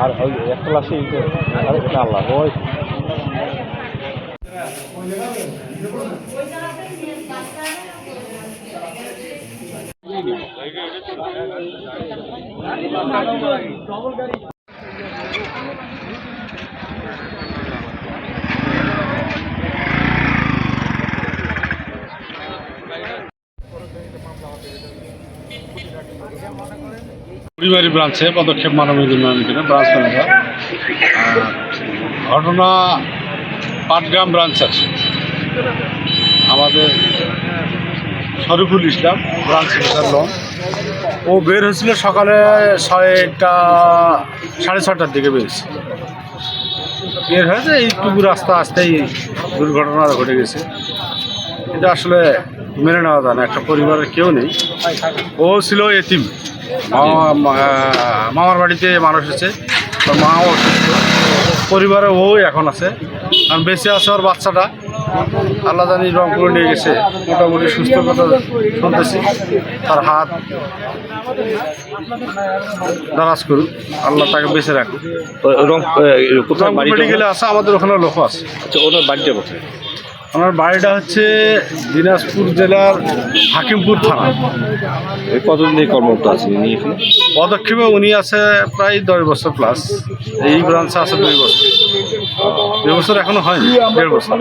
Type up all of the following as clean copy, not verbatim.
আর ওই একটা লাশে আরে এটা আল্লাহ ওই পরিবারী ব্রাঞ্চে পদক্ষেপ মানবিক উন্নয়ন ব্রাঞ্চ ম্যানেজার। ঘটনা পাটগ্রাম ব্রাঞ্চের আমাদের Shariful Islam branch manager loan. ও বের হয়েছিল সকালে 6:30 দিকে বের হয়েছে। এইটুকু রাস্তা আসতেই দুর্ঘটনা ঘটে গেছে। এটা আসলে মেনে নেওয়া যায় না। একটা পরিবারের কেউ নেই। ও ছিল এতিম, মামার বাড়িতে মানুষ আছে, ওর মাও অসুস্থ, পরিবারে ও এখন আছে, কারণ বেঁচে আছে ওর বাচ্চাটা। আল্লাহ জানি রংপুরে নিয়ে গেছে, মোটামুটি সুস্থ কথা শুনতেছি। তার হাত দারাজ করুক, আল্লাহ তাকে বেঁচে রাখুক। কোথাও মেডিকেলে আছে, আমাদের ওখানে লোক আছে। আচ্ছা, ওনার বাড়িটা কোথায়? আমার বাড়িটা হচ্ছে দিনাজপুর জেলার হাকিমপুর থানা। কতদিন থেকে কর্মরত আছেন উনি এখানে? পদক্ষেপে উনি আছে প্রায় 10 বছর প্লাস। এই ব্রাঞ্চে আছে 2 বছর। 2 বছর এখনো হয়নি, 1.5 বছর।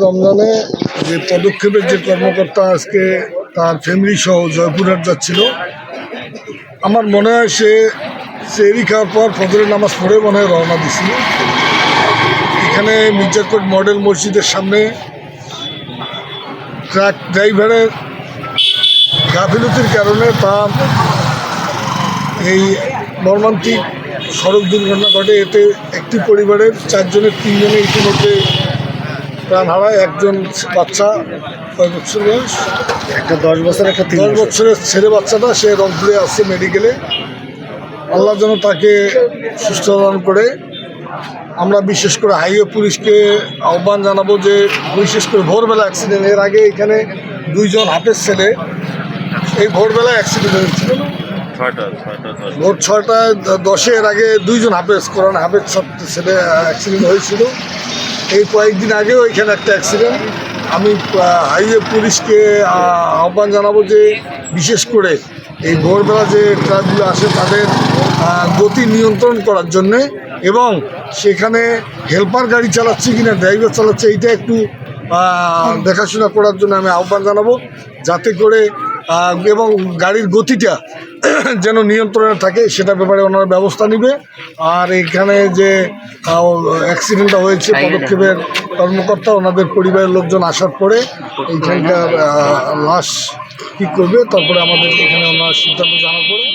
রমজানে যে পদক্ষেপের যে কর্মকর্তা আজকে তার ফ্যামিলি সহ জয়পুরহাট যাচ্ছিল, আমার মনে হয় সে সেহরি খাওয়ার পর ফজরের নামাজ পড়ে মনে হয় রওনা দিছিল। এখানে মির্জাকোট মডেল মসজিদের সামনে ট্রাক ড্রাইভারের গাফিলতির কারণে তার এই মর্মান্তিক সড়ক দুর্ঘটনা ঘটে। এতে একটি পরিবারের 4 জনের 3 জনে ইতিমধ্যে প্রাণ হারায়। একজন বাচ্চা, 6 বছর বয়স, একটা 10 বছর, একটা 10 বছরের ছেলে বাচ্চাটা, সে রংপুরে আসছে মেডিকেলে। আল্লাহ যেন তাকে সুস্থ দান করে। আমরা বিশেষ করে হাইওয়ে পুলিশকে আহ্বান জানাবো যে বিশেষ করে ভোরবেলা অ্যাক্সিডেন্ট, এর আগে এখানে 2 জন হাফেজ ছেলে এই ভোরবেলা অ্যাক্সিডেন্ট হয়েছিল। ভোর 6:10 এর আগে 2 জন হাফেজ, কোরআন হাফেজ ছেলে অ্যাক্সিডেন্ট হয়েছিল। এই কয়েকদিন আগেও এখানে একটা অ্যাক্সিডেন্ট। আমি হাইওয়ে পুলিশকে আহ্বান জানাবো যে বিশেষ করে এই ভোরবেলা যে ট্রাকগুলো আসে তাদের গতি নিয়ন্ত্রণ করার জন্যে, এবং সেখানে হেল্পার গাড়ি চালাচ্ছে কিনা, ড্রাইভার চালাচ্ছে, এইটা একটু দেখাশোনা করার জন্য আমি আহ্বান জানাবো, যাতে করে এবং গাড়ির গতিটা যেন নিয়ন্ত্রণে থাকে, সেটা ব্যাপারে ওনারা ব্যবস্থা নেবে। আর এখানে যে অ্যাক্সিডেন্টটা হয়েছে, পদক্ষেপের কর্মকর্তা ওনাদের পরিবারের লোকজন আসার পরে এইখানকার লাশ কী করবে, তারপরে আমাদের এখানে ওনার সিদ্ধান্ত জানার পরে